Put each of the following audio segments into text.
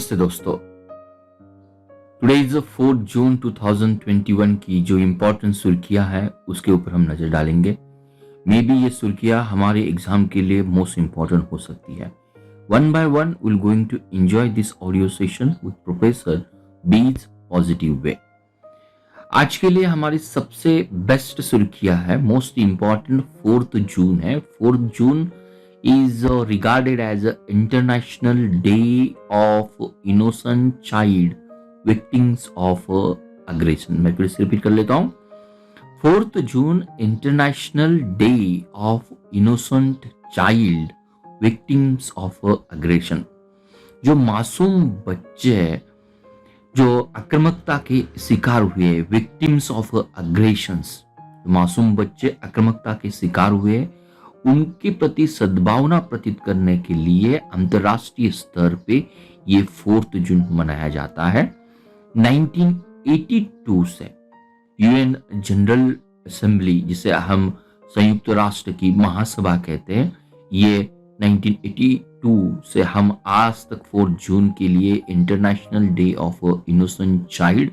नमस्ते दोस्तों। Today is 4 जून 2021 की जो इम्पोर्टेंट सुर्खियां है उसके ऊपर हम नजर डालेंगे। मे बी ये सुर्खियां हमारे एग्जाम के लिए मोस्ट इम्पोर्टेंट हो सकती है। One by one will going to enjoy this audio session with professor बीज पॉजिटिव वे। आज के लिए हमारी सबसे बेस्ट सुर्खियां है, मोस्ट इम्पोर्टेंट 4 जून है। 4 जून is regarded as an International Day of Innocent Child Victims of Aggression। मैं फिर से रिपीट कर लेता हूँ। 4 June international day of innocent child victims of aggression. जो मासूम बच्चे हैं जो आक्रामकता के शिकार हुए, विक्टिम्स ऑफ अग्रेशंस, मासूम बच्चे आक्रामकता के शिकार हुए, उनके प्रति सद्भावना प्रतीत करने के लिए अंतर्राष्ट्रीय स्तर पे ये 4 जून मनाया जाता है। 1982 से यूएन जनरल असेंबली, जिसे हम संयुक्त राष्ट्र की महासभा कहते हैं, ये 1982 से हम आज तक 4 जून के लिए international day of innocent child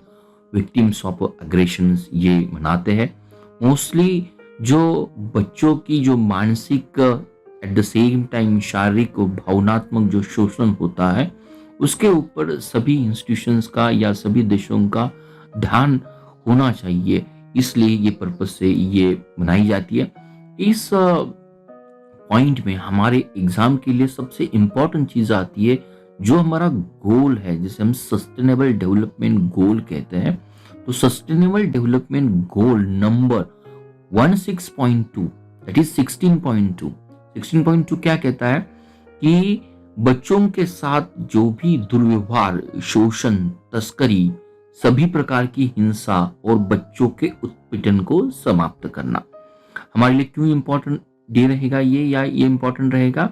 victims of aggressions ये मनाते हैं। मोस्टली जो बच्चों की जो मानसिक एट द सेम टाइम शारीरिक और भावनात्मक जो शोषण होता है उसके ऊपर सभी इंस्टीट्यूशंस का या सभी देशों का ध्यान होना चाहिए, इसलिए ये पर्पस से ये मनाई जाती है। इस पॉइंट में हमारे एग्जाम के लिए सबसे इंपॉर्टेंट चीज आती है, जो हमारा गोल है जिसे हम सस्टेनेबल डेवलपमेंट गोल कहते हैं। तो sustainable development goal number 16.2 that is 16.2 क्या कहता है कि बच्चों के साथ जो भी दुर्व्यवहार, शोषण, तस्करी, सभी प्रकार की हिंसा और बच्चों के उत्पीड़न को समाप्त करना। हमारे लिए क्यों इंपॉर्टेंट डे रहेगा ये, या ये इंपॉर्टेंट रहेगा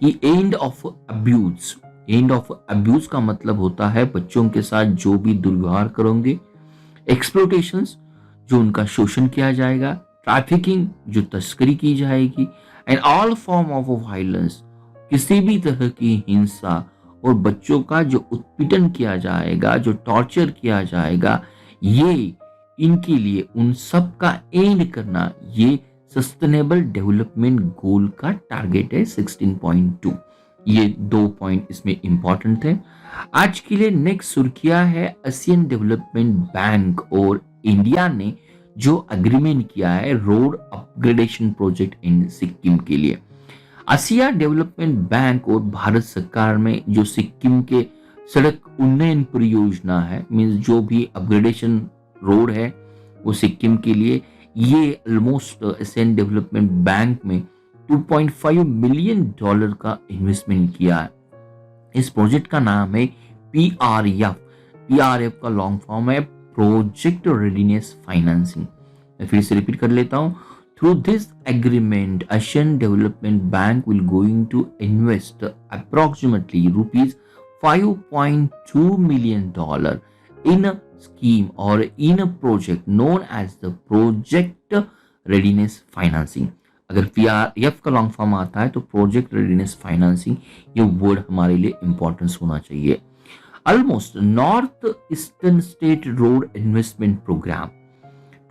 कि end of abuse. End of abuse का मतलब होता है बच्चों के साथ जो भी दुर्व्यवहार करोगे, एक्सप्लोटेशंस जो उनका शोषण किया जाएगा, ट्रैफिकिंग जो तस्करी की जाएगी, and all form of violence किसी भी तरह की हिंसा और बच्चों का जो उत्पीड़न किया जाएगा, जो टॉर्चर किया जाएगा, ये इनके लिए उन सब का एंड करना, ये सस्टेनेबल डेवलपमेंट गोल का टारगेट है 16.2। ये 2 पॉइंट इसमें इंपॉर्टेंट है। आज के लिए नेक्स्ट सुर्खियां है एशियन डेवलपमेंट बैंक और इंडिया ने जो अग्रीमेंट किया है road upgradation project in Sikkim के लिए। एशिया डेवलपमेंट बैंक और भारत सरकार में जो सिक्किम के सड़क उन्नयन परियोजना है, मींस जो भी अपग्रेडेशन रोड है वो सिक्किम के लिए, ये ऑलमोस्ट एशियन डेवलपमेंट बैंक में $2.5 मिलियन का इन्वेस्टमेंट किया है। इस प्रोजेक्ट का नाम है PRF का लॉन्ग फॉर्म है प्रोजेक्ट रेडीनेस फाइनेंसिंग। मैं फिर से रिपीट कर लेता हूं। Through this agreement Asian Development Bank will going to invest approximately $5.2 million in scheme or in a project known as the project readiness financing। अगर PRF का long form आता है तो प्रोजेक्ट रेडीनेस फाइनेंसिंग, ये word हमारे लिए importance होना चाहिए। Almost north eastern state road investment programme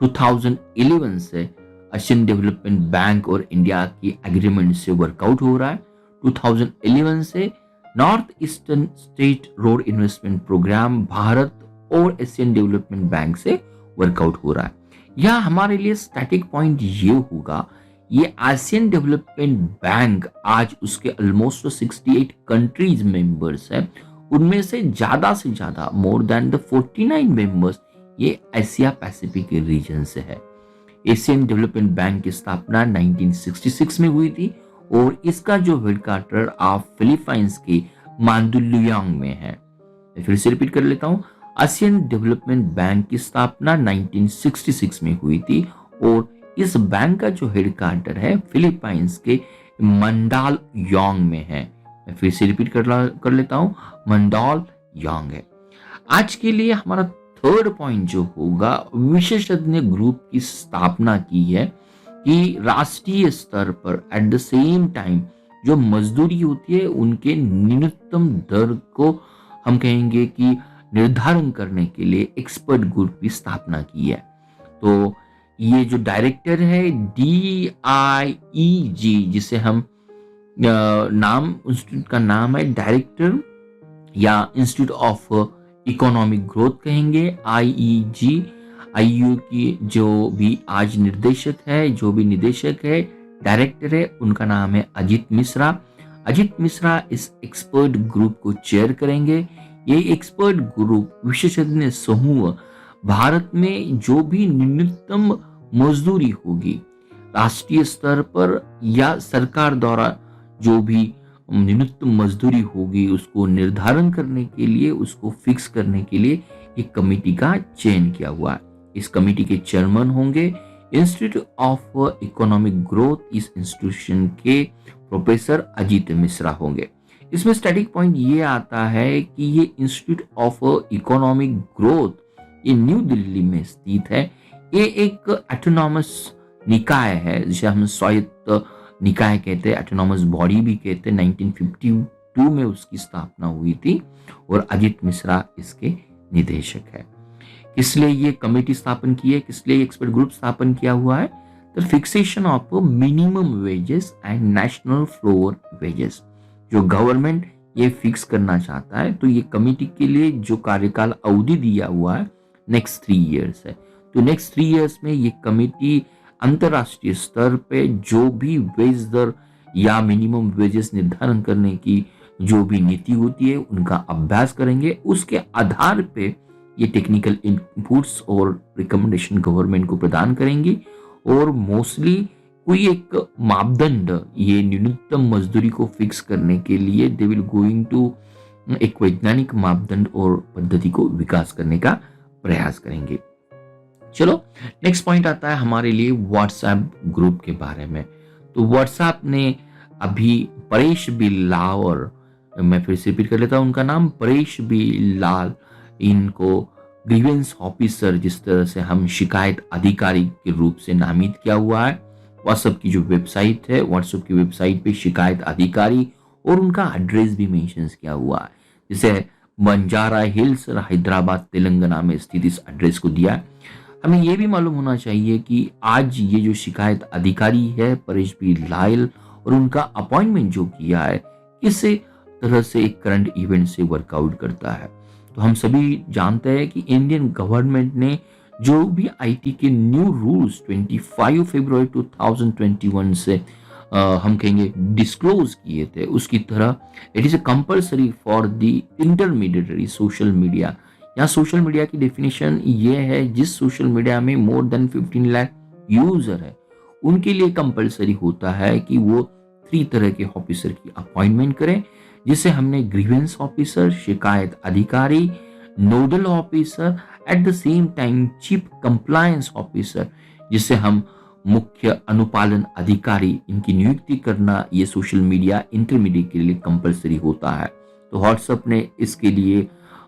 2011 से एशियन डेवलपमेंट बैंक और इंडिया की एग्रीमेंट से वर्कआउट हो रहा है। 2011 से north eastern state road investment programme Bharat और एशियन डेवलपमेंट बैंक से वर्कआउट हो रहा है। यह हमारे लिए स्टैटिक पॉइंट ये होगा, ये एशियन डेवलपमेंट बैंक आज उसके ऑलमोस्ट 68 कंट्रीज मेंबर्स है, उनमें से ज्यादा मोर देन द 49 मेंबर्स ये एशिया पैसिफिक रीजन से है। एशियन डेवलपमेंट बैंक की स्थापना 1966 में हुई थी और इसका जो हेडक्वार्टर आप फिलीपाइंस के मांडुलुयांग में है। मैं फिर से रिपीट कर लेता हूं। एशियन डेवलपमेंट बैंक की स्थापना 1966 में हुई थी और इस बैंक का जो हेडक्वार्टर है फिलीपाइंस के मंडालयांग में है। मैं फिर से रिपीट कर लेता हूं, मंडालयांग है। आज के लिए हमारा थर्ड पॉइंट जो होगा, विशेषज्ञ ग्रुप की स्थापना की है कि राष्ट्रीय स्तर पर एट द सेम टाइम जो मजदूरी होती है उनके न्यूनतम दर को हम कहेंगे कि निर्धारण करने के लिए एक्सपर्ट ग्रुप की स्थापना की है। तो ये जो डायरेक्टर है DIEG, जिसे हम नाम इंस्टीट्यूट का नाम है डायरेक्टर या इंस्टीट्यूट ऑफ इकोनॉमिक ग्रोथ कहेंगे, IEG। IU की जो भी आज निर्देशक है, जो भी निदेशक है, डायरेक्टर है, उनका नाम है अजित मिश्रा। अजित मिश्रा इस एक्सपर्ट ग्रुप को चेयर करेंगे। ये एक्सपर्ट ग्रुप विशेषज्ञ समूह भारत में जो भी न्यूनतम मजदूरी होगी राष्ट्रीय स्तर पर या सरकार द्वारा जो भी न्यूनतम मजदूरी होगी उसको निर्धारण करने के लिए, उसको फिक्स करने के लिए एक कमेटी का चयन किया हुआ है। इस कमेटी के चेयरमैन होंगे इंस्टीट्यूट ऑफ इकोनॉमिक ग्रोथ, इस इंस्टीट्यूशन के प्रोफेसर अजित मिश्रा होंगे। इसमें स्टैटिक पॉइंट ये आता है कि ये इंस्टीट्यूट ऑफ इकोनॉमिक ग्रोथ ये न्यू दिल्ली में स्थित है। ये एक ऑटोनॉमस निकाय है, जिसे हम स्वायत्त निकाय कहते हैं, ऑटोनॉमस बॉडी भी कहते हैं। 1952 में उसकी स्थापना हुई थी और अजित मिश्रा इसके निदेशक है। किस लिए ये कमेटी स्थापन की है, किस लिए एक्सपर्ट ग्रुप स्थापन किया हुआ है? The fixation of minimum wages and national floor wages, जो गवर्नमेंट ये फिक्स करना चाहता है। तो ये कमेटी के लिए जो कार्यकाल अवधि दिया हुआ है नेक्स्ट 3 इयर्स है। तो नेक्स्ट 3 इयर्स में ये कमेटी अंतरराष्ट्रीय स्तर पे जो भी वेज दर या मिनिमम वेजेस निर्धारण करने की जो भी नीति होती है उनका अभ्यास करेंगे। उसके आधार पे ये टेक्निकल इनपुट्स और रिकमेंडेशन गवर्नमेंट को प्रदान करेंगी और मोस्टली कोई एक मापदंड, ये न्यूनतम मजदूरी को फिक्स करने के लिए दे विल गोइंग टू एक वैज्ञानिक मापदंड और पद्धति को विकास करने का प्रयास करेंगे। चलो नेक्स्ट पॉइंट आता है हमारे लिए व्हाट्सएप ग्रुप के बारे में। तो व्हाट्सएप ने अभी परेश बी लाल, और मैं फिर से रिपीट कर लेता हूं उनका नाम, परेश बी लाल, इनको ग्रीवेंस ऑफिसर, जिस तरह से हम शिकायत अधिकारी के रूप से नामित किया हुआ है। व्हाट्सएप की जो वेबसाइट है, व्हाट्सएप की वेबसाइट पे शिकायत अधिकारी और उनका एड्रेस भी मेंशन किया हुआ है, जिसे बंजारा हिल्स हैदराबाद तेलंगाना में स्थित इस एड्रेस को दिया है। हमें यह भी मालूम होना चाहिए कि आज ये जो शिकायत अधिकारी है परेश बी लाल, और उनका अपॉइंटमेंट जो किया है किस तरह से एक करंट इवेंट से वर्कआउट करता है। तो हम सभी जानते हैं कि इंडियन गवर्नमेंट ने जो भी आईटी के न्यू रूल्स 25 फरवरी 2021 से हम कहेंगे डिस्क्लोज किए थे, उसकी तरह it is a compulsory for the intermediary social media. यहाँ सोशल मीडिया की डेफिनेशन ये है जिस सोशल मीडिया में मोर देन 15 लाख यूजर है उनके लिए कंपल्सरी होता है कि वो 3 तरह के ऑफिसर की अपॉइंटमेंट करें, जिसे हमने ग्रीवेंस ऑफिसर, शिकायत अधिकारी, nodal officer, eight the same time chief compliance officer, जिसे हम मुख्य अनुपालन अधिकारी, इनकी नियुक्ति करना ये सोशल मीडिया इंटरमीडिएट के लिए कंपल्सरी होता है। तो व्हाट्सएप ने इसके लिए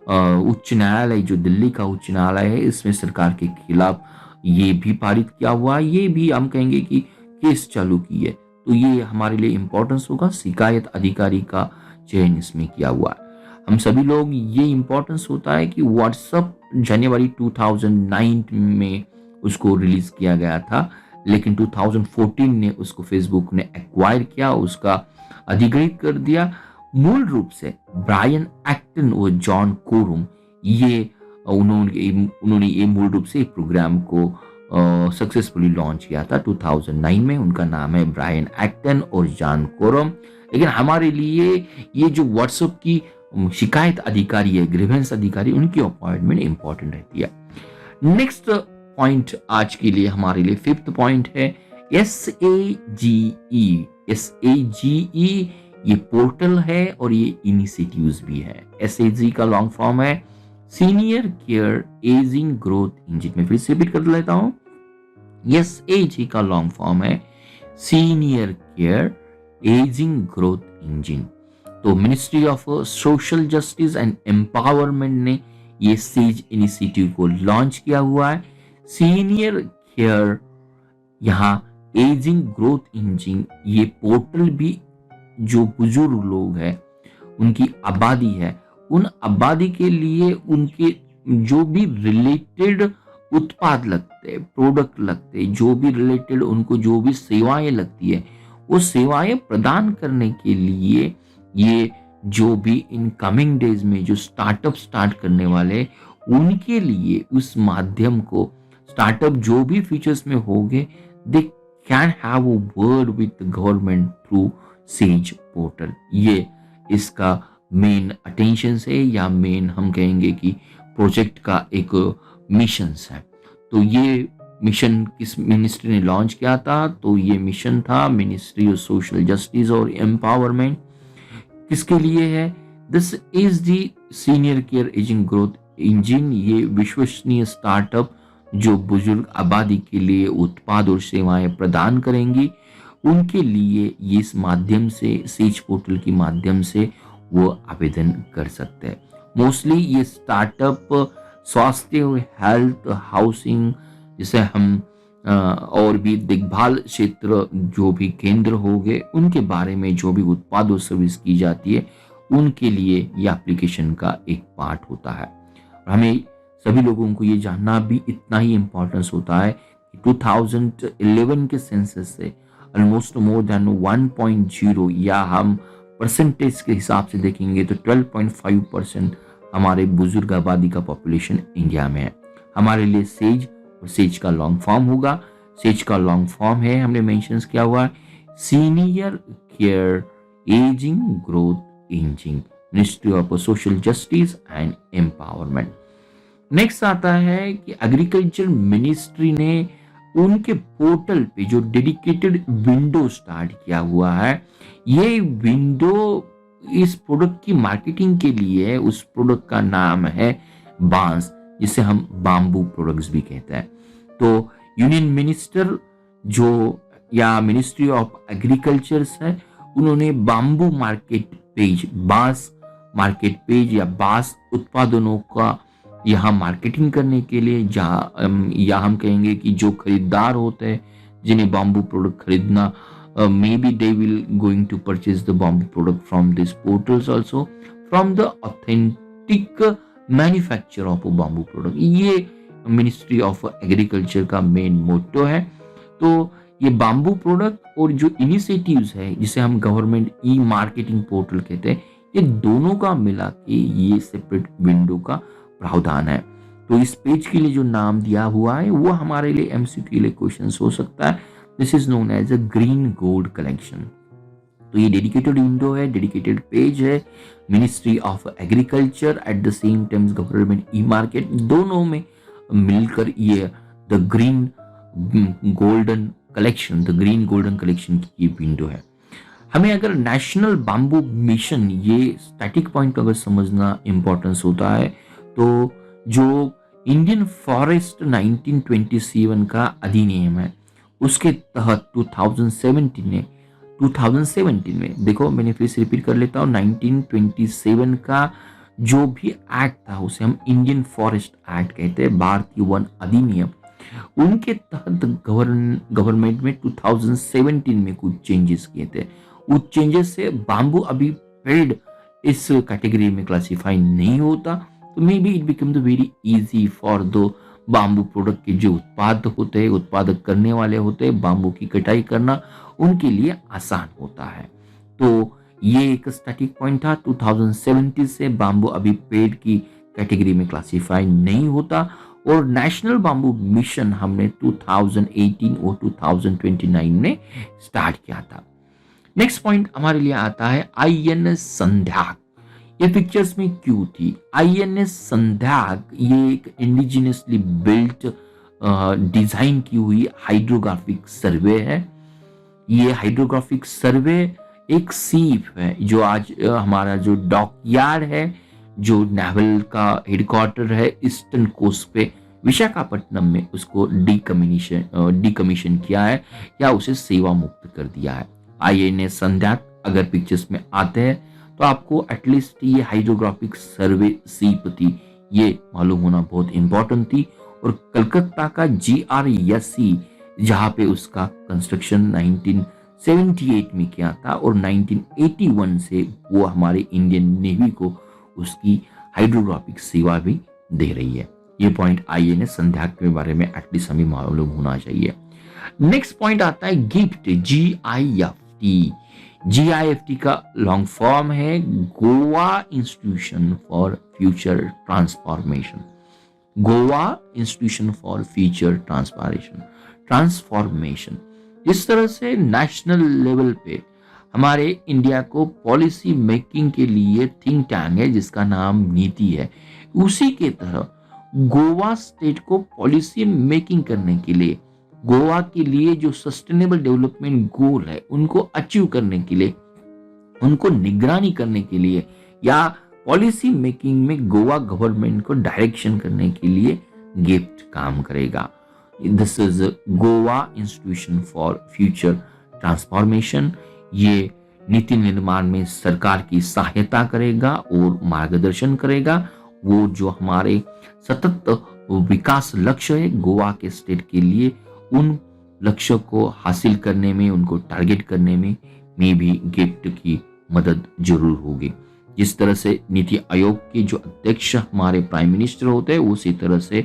उच्च न्यायालय, जो दिल्ली का उच्च न्यायालय है, इसमें सरकार के खिलाफ ये भी पारित किया हुआ, ये भी हम कहेंगे कि केस चालू की है। तो ये हमारे लिए इंपॉर्टेंस होगा, शिकायत अधिकारी का चयन इसमें किया हुआ है। हम सभी लोग ये इंपॉर्टेंस होता है कि व्हाट्सएप जनवरी 2009 में उसको रिलीज किया गया था, लेकिन 2014 ने उसको फेसबुक ने एक्वायर किया, उसका अधिग्रहित कर दिया। मूल रूप से ब्रायन एक्टन और जॉन कोरुम ये उन्होंने ये मूल रूप से प्रोग्राम को सक्सेसफुली लॉन्च किया था 2009 में। उनका नाम है ब्रायन एक्टन और जॉन कोरुम। लेकिन हमारे लिए ये जो व्हाट्सएप की शिकायत अधिकारी है, ग्रीवेंस अधिकारी, उनकी अपॉइंटमेंट इंपॉर्टेंट रहती है। नेक्स्ट पॉइंट आज के लिए हमारे लिए 5th पॉइंट है SAGE। SAGE ये पोर्टल है और ये इनिशिएटिव्स भी है। SAGE का लॉन्ग फॉर्म है senior care ageing growth engine. मैं फिर से रिपीट कर लेता हूं, SAGE का लॉन्ग फॉर्म है senior care ageing growth engine. तो ministry of social justice and empowerment ने ये सेज इनिशिएटिव को लॉन्च किया हुआ है। सीनियर केयर, यहाँ एजिंग ग्रोथ इंजिन, ये पोर्टल भी जो बुजुर्ग लोग हैं उनकी आबादी है उन आबादी के लिए उनके जो भी रिलेटेड उत्पाद लगते, प्रोडक्ट लगते, जो भी रिलेटेड उनको जो भी सेवाएं लगती है, वो सेवाएं प्रदान करने के लिए ये जो भी इन कमिंग डेज में जो स्टार्टअप स्टार्ट करने वाले, उनके लिए उस माध्यम को स्टार्टअप जो भी फीचर्स में होंगे, they can have a word with government through says portal. ये इसका मेन अटेंशन है, या मेन हम कहेंगे कि प्रोजेक्ट का एक मिशन है। तो ये मिशन किस मिनिस्ट्री ने लॉन्च किया था? तो ये मिशन था मिनिस्ट्री ऑफ सोशल जस्टिस और एम्पावरमेंट। किसके लिए है? This is the senior care ageing growth engine. ये विश्वसनीय स्टार्टअप जो बुजुर्ग आबादी के लिए उत्पाद और सेवाएं प्रदान करेंगी, उनके लिए ये इस माध्यम से सेज पोर्टल के माध्यम से वो आवेदन कर सकते हैं। मोस्टली ये स्टार्टअप स्वास्थ्य, हेल्थ, हाउसिंग, जिसे हम और भी देखभाल क्षेत्र जो भी केंद्र हो गए, उनके बारे में जो भी उत्पाद और सर्विस की जाती है, उनके लिए ये एप्लीकेशन का एक पार्ट होता है। हमें सभी लोगों को ये जानना भी इतना ही इम्पोर्टेंस होता है कि 2011 के सेंसस से ऑलमोस्ट मोर देन 1.0, या हम परसेंटेज के हिसाब से देखेंगे तो 12.5% हमारे बुजुर्ग आबादी का पॉपुलेशन इंडिया में है। हमारे लिए सेज, और सेज का लॉन्ग फॉर्म होगा, सेज का लॉन्ग फॉर्म है, हमने मेंशन किया हुआ है, senior care ageing growth engine, ministry of social justice and empowerment. Next आता है कि एग्रीकल्चर मिनिस्ट्री ने उनके पोर्टल पे जो डेडिकेटेड विंडो स्टार्ट किया हुआ है, ये विंडो इस प्रोडक्ट की मार्केटिंग के लिए है। उस प्रोडक्ट का नाम है बांस, जिसे हम बाम्बू प्रोडक्ट्स भी कहते हैं। तो यूनियन मिनिस्टर जो या मिनिस्ट्री ऑफ एग्रीकल्चर है, उन्होंने बाम्बू मार्केट पेज, बांस मार्केट पेज या बांस उत्पादनों का यहाँ मार्केटिंग करने के लिए, जहाँ या हम कहेंगे कि जो खरीदार होते हैं जिन्हें बाम्बू प्रोडक्ट खरीदना, maybe they will going to purchase the bamboo product from these portals also from the authentic manufacturer of a bamboo product। ये मिनिस्ट्री ऑफ एग्रीकल्चर का मेन मोटो है। तो ये बाम्बू प्रोडक्ट और जो इनिशिएटिव्स है, जिसे हम गवर्नमेंट ई मार्केटिंग पोर्टल कहते हैं, ये दोनों का मिला के ये सेपरेट विंडो का प्रावधान है। तो इस पेज के लिए जो नाम दिया हुआ है वो हमारे लिए एमसीक्यू के लिए क्वेश्चन हो सकता है। This is known as a green gold collection. तो ये डेडिकेटेड विंडो है, डेडिकेटेड पेज है, ministry of agriculture at the same time government e market, दोनों में मिलकर ये the green golden collection, the green golden collection की ये विंडो है। हमें अगर नेशनल बाम्बू मिशन, ये स्टैटिक पॉइंट अगर समझना इंपॉर्टेंस होता है, तो जो इंडियन फॉरेस्ट 1927 का अधिनियम है, उसके तहत 2017 में देखो, मैंने फिर से रिपीट कर लेता हूँ, 1927 का जो भी एक्ट था उसे हम इंडियन फॉरेस्ट एक्ट कहते हैं, भारतीय वन अधिनियम। उनके तहत गवर्नमेंट में 2017 में कुछ चेंजेस किए थे। उस चेंजेस से बाम्बू अभी पेड़ इस कैटेगरी में क्लासिफाई नहीं होता, तो may be it become the very easy for the bamboo product के जो उत्पाद होते हैं, उत्पादक करने वाले होते हैं, बाम्बू की कटाई करना उनके लिए आसान होता है। तो ये एक स्टैटिक पॉइंट था। 2017 से बाम्बू अभी पेड़ की कैटेगरी में क्लासिफाई नहीं होता, और नेशनल बाम्बू मिशन हमने 2018 और 2029 में स्टार्ट किया था। नेक्स्ट पॉइंट हमारे लिए आता है INS संध्याक। ये पिक्चर्स में क्यों थी? INS संध्याक ये एक इंडिजिनियसली बिल्ट डिजाइन की हुई हाइड्रोग्राफिक सर्वे है। ये हाइड्रोग्राफिक सर्वे एक सीप है जो आज हमारा जो डॉकयार्ड है, जो नेवल का हेडक्वार्टर है ईस्टर्न कोस्ट पे विशाखापट्टनम में, उसको डिकमीशन किया है या उसे सेवा मुक्त कर दिया है। INS संध्याक अगर पिक्चर्स में आते हैं तो आपको एटलीस्ट ये हाइड्रोग्राफिक सर्वे सीप थी, ये मालूम होना बहुत इंपॉर्टेंट थी। और कलकत्ता का GRSC, जहां पे उसका कंस्ट्रक्शन 1978 में किया था, और 1981 से वो हमारे इंडियन नेवी को उसकी हाइड्रोग्राफिक सेवा भी दे रही है। ये पॉइंट आईएनएस संध्या के बारे में एटलीस्ट हमें मालूम होना चाहिए। नेक्स्ट पॉइंट आता है गिफ्ट, GIFT। GIFT का लॉन्ग फॉर्म है Goa institution for future transformation. Goa institution for future transformation. इस तरह से नेशनल लेवल पे हमारे इंडिया को पॉलिसी मेकिंग के लिए थिंक टैंक है जिसका नाम नीति है, उसी के तरह गोवा स्टेट को पॉलिसी मेकिंग करने के लिए, गोवा के लिए जो सस्टेनेबल डेवलपमेंट गोल है उनको अचीव करने के लिए, उनको निगरानी करने के लिए या पॉलिसी मेकिंग में गोवा गवर्नमेंट को डायरेक्शन करने के लिए गिफ्ट काम करेगा। This is Goa institution for future transformation. ये नीति निर्माण में सरकार की सहायता करेगा और मार्गदर्शन करेगा। वो जो हमारे सतत विकास लक्ष्य है गोवा के स्टेट के लिए, उन लक्ष्य को हासिल करने में, उनको टारगेट करने में भी गिफ्ट की मदद जरूर होगी। जिस तरह से नीति आयोग के जो अध्यक्ष हमारे प्राइम मिनिस्टर होते हैं, उसी तरह से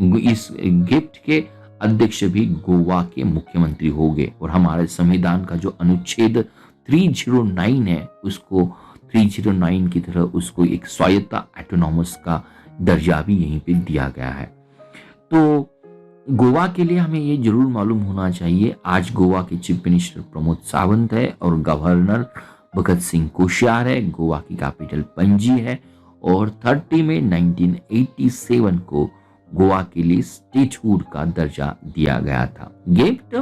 इस गिफ्ट के अध्यक्ष भी गोवा के मुख्यमंत्री होंगे। और हमारे संविधान का जो अनुच्छेद 309 है, उसको 309 की तरह उसको एक स्वायत्ता ऑटोनॉमस का दर्जा भी यहीं पे दिया गया है। तो गोवा के लिए हमें ये जरूर मालूम होना चाहिए, आज गोवा के चीफ मिनिस्टर प्रमोद सावंत है और गवर्नर भगत सिंह कोश्यार है। गोवा की कैपिटल पणजी है और 30 में 1987 को गोवा के लिए स्टेटहुड का दर्जा दिया गया था। GIFT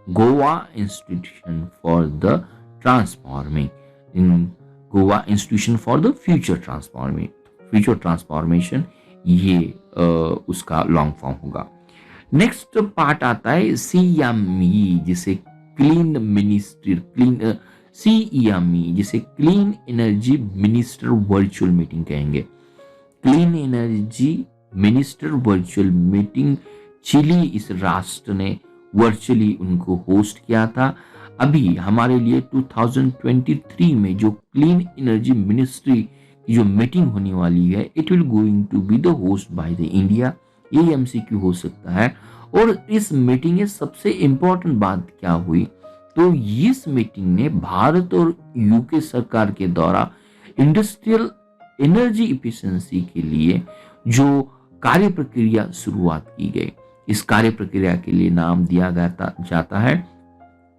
Goa institution for the transforming, Goa institution for the future transformation, ये उसका लॉन्ग फॉर्म होगा। नेक्स्ट पार्ट आता है CEME, जिसे clean energy minister virtual meeting कहेंगे। Clean energy minister virtual meeting Chile इस राष्ट्र ने वर्चुअली उनको होस्ट किया था। अभी हमारे लिए 2023 में जो क्लीन एनर्जी मिनिस्ट्री की जो मीटिंग होने वाली है, it will going to be the host by the India. ये MCQ हो सकता है। और इस मीटिंग में सबसे इंपॉर्टेंट बात क्या हुई, तो इस मीटिंग ने भारत और यूके सरकार के द्वारा इंडस्ट्रियल एनर्जी इफिशिएंसी के लिए जो कार्य प्रक्रिया शुरुआत की गई, इस कार्य प्रक्रिया के लिए नाम दिया जाता है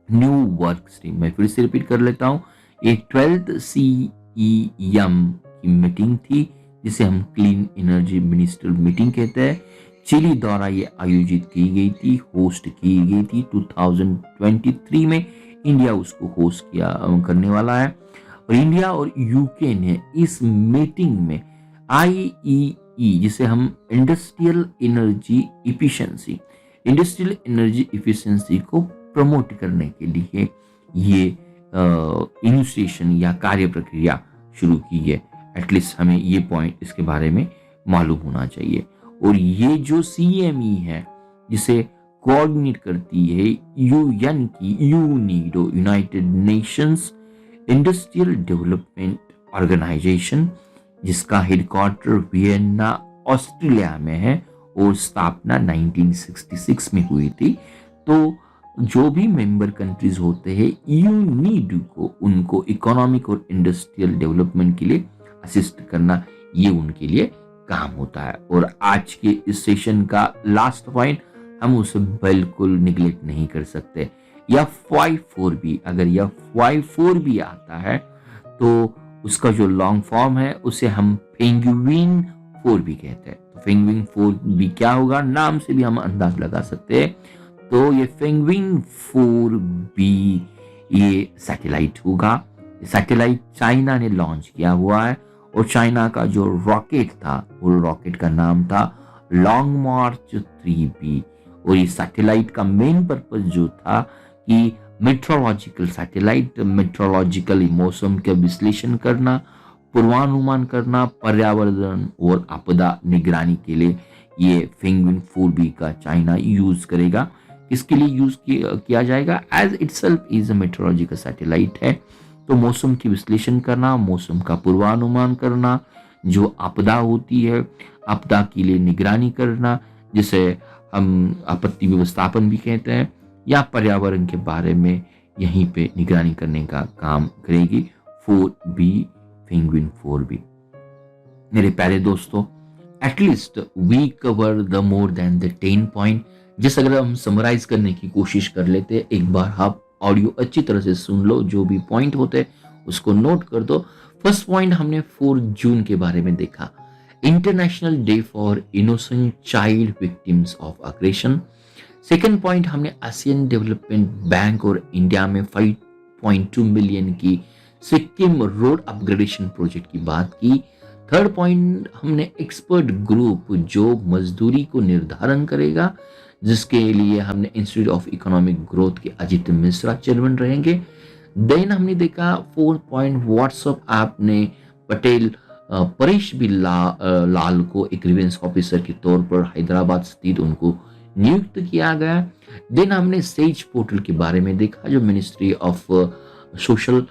न्यू वर्क स्ट्रीम। मैं फिर से रिपीट कर लेता हूं, एक 12th CEM की मीटिंग थी जिसे हम क्लीन एनर्जी मिनिस्ट्रियल मीटिंग कहते हैं। चिली द्वारा ये आयोजित की गई थी, होस्ट की गई थी 2023 में। इंडिया उसको होस्ट करने वाला है और इंडिया और यूके ने इस मीटिंग में IEE, जिसे हम इंडस्ट्रियल एनर्जी इफिशिएंसी को प्रमोट करने के लिए ये इनिशिएशन या कार्य प्रक्रिया शुरू की है। एटलीस्ट हमें ये पॉइंट इसके बारे में मालूम होना चाहिए। और ये जो CME है जिसे कोऑर्डिनेट करती है UN की UNIDO, United Nations Industrial Development Organization, जिसका हेडक्वार्टर वियना ऑस्ट्रेलिया में है और स्थापना 1966 में हुई थी। तो जो भी मेंबर कंट्रीज होते हैं यूनीडो को, उनको इकोनॉमिक और इंडस्ट्रियल डेवलपमेंट के लिए असिस्ट करना, ये उनके लिए काम होता है। और आज के इस सेशन का लास्ट पॉइंट, हम उसे बिल्कुल निगलेक्ट नहीं कर सकते, F54B। अगर F54B आता है तो उसका जो लॉन्ग फॉर्म है उसे हम पेंगुइन 4B कहते हैं। तो पेंगुइन 4B क्या होगा, नाम से भी हम अंदाज लगा सकते हैं। तो ये पेंगुइन 4B ये सैटेलाइट होगा। सैटेलाइट चाइना ने लॉन्च किया हुआ है और चाइना का जो रॉकेट था, वो रॉकेट का नाम था लॉन्ग मार्च 3B। और ये सैटेलाइट का मेन पर्पस जो था कि मेट्रोलॉजिकल सैटेलाइट, मेट्रोलॉजिकल मौसम का विश्लेषण करना, पूर्वानुमान करना, पर्यावरण और आपदा निगरानी के लिए ये पेंगुइन 4B का चाइना यूज करेगा। इसके लिए यूज किया जाएगा, as itself is a meteorological satellite है। तो मौसम की विश्लेषण करना, मौसम का पूर्वानुमान करना, जो आपदा होती है, आपदा के लिए निगरानी करना, जिसे हम आपत्ति व्यवस्थापन भी कहते हैं, या पर्यावरण के बारे में यहीं पे निगरानी करने का काम करेगी 4B, पेंगुइन 4B। मेरे प्यारे दोस्तों, at least we cover the more than the 10 point. जिस अगर हम समराइज करने की कोशिश कर लेते, एक बार आप ऑडियो अच्छी तरह से सुन लो, जो भी पॉइंट होते उसको नोट कर दो। फर्स्ट पॉइंट हमने 4 जून के बारे में देखा, international day for innocent child victims of aggression. Second point हमने आसियान डेवलपमेंट बैंक और इंडिया में 5.2 मिलियन की सिक्किम रोड अपग्रेडेशन प्रोजेक्ट की बात की। थर्ड पॉइंट हमने एक्सपर्ट ग्रुप जो मजदूरी को निर्धारण करेगा, जिसके लिए हमने इंस्टीट्यूट ऑफ इकोनॉमिक ग्रोथ के अजित मिश्रा चेयरमैन रहेंगे। देन हमने देखा 4 पॉइंट व्हाट्सएप ऐप ने पटेल परेश लाल को एक ग्रीवेंस ऑफिसर के तौर पर हैदराबाद स्थित उनको नियुक्त किया गया। देन हमने सेज पोर्टल के बारे में देखा, जो ministry of social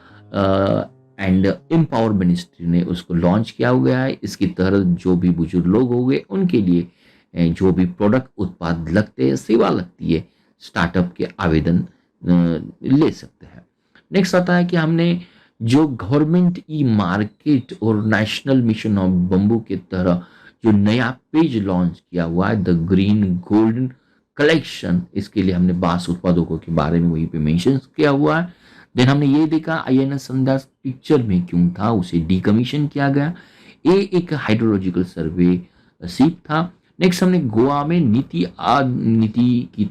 and empower ministry ने उसको लॉन्च किया गया है। इसके तहत जो भी बुजुर्ग लोग हो गए उनके लिए जो भी प्रोडक्ट उत्पाद लगते हैं, सेवा लगती है, स्टार्टअप के आवेदन ले सकते हैं। नेक्स्ट आता है कि हमने जो गवर्नमेंट ई मार्केट और नेशनल मिशन ऑफ बम्बू के तरह जो नया पेज लॉन्च किया हुआ है, द ग्रीन गोल्डन कलेक्शन, इसके लिए हमने बांस उत्पादकों के बारे में वहीं पे मेंशन किया हुआ है। देन हमने ये देखा INS संध्या पिक्चर में क्यों था, उसे डीकमीशन किया गया। ये एक हाइड्रोलॉजिकल सर्वे शिप था। नेक्स्ट हमने गोवा में नीति आयोग की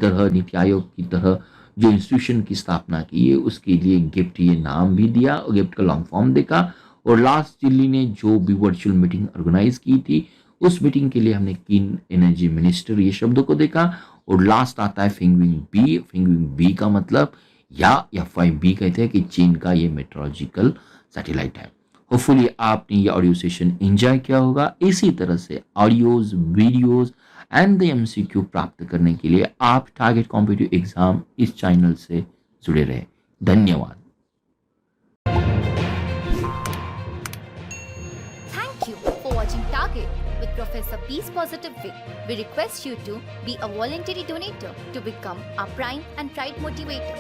तरह जो इंस्टीट्यूशन की स्थापना की है, उसके लिए गिफ्ट ये नाम भी दिया और गिफ्ट का लॉन्ग फॉर्म देखा। और लास्ट दिल्ली ने जो भी वर्चुअल मीटिंग ऑर्गेनाइज की थी, उस मीटिंग के लिए हमने क्लीन एनर्जी मिनिस्टर ये शब्दों को देखा। और लास्ट आता है पेंगुइन बी। पेंगुइन बी का मतलब या FIB कहते हैं कि चीन का ये मेट्रोलॉजिकल सैटेलाइट है। होपफुली आपने ये ऑडियो सेशन एंजॉय किया होगा। इसी तरह से audios, videos and the MCQ प्राप्त करने के लिए आप टारगेट कॉम्पिटिटिव एग्जाम इस चैनल से जुड़े रहे। धन्यवाद। Thank you for watching Target with Professor Peace Positive Way. We request you to be a voluntary donator to become our Prime and Pride Motivator.